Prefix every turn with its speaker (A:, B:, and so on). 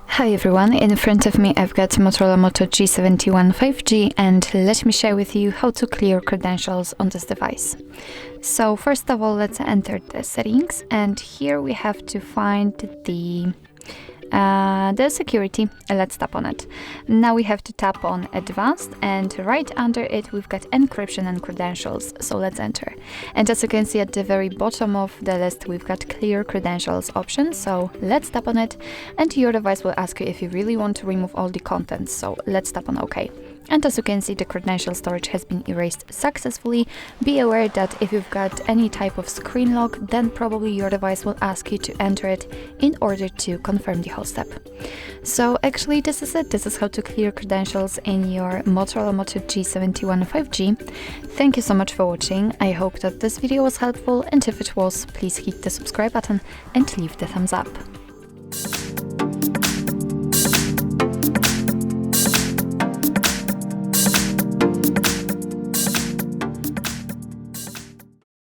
A: Hi everyone, in front of me I've got MOTOROLA Moto G71 5G, and let me share with you how to clear credentials on this device. So first of all, let's enter the settings, and here we have to find the security. Let's tap on it. Now we have to tap on advanced, and right under it we've got encryption and credentials, so let's enter. And as you can see at the very bottom of the list we've got clear credentials option, so let's tap on it, and your device will ask you if you really want to remove all the contents, so let's tap on OK. And as you can see, the credential storage has been erased successfully. Be aware that if you've got any type of screen lock, then probably your device will ask you to enter it in order to confirm the whole step. So actually this is it. This is how to clear credentials in your MOTOROLA Moto G71 5G. Thank you so much for watching. I hope that this video was helpful, and if it was, please hit the subscribe button and leave the thumbs up.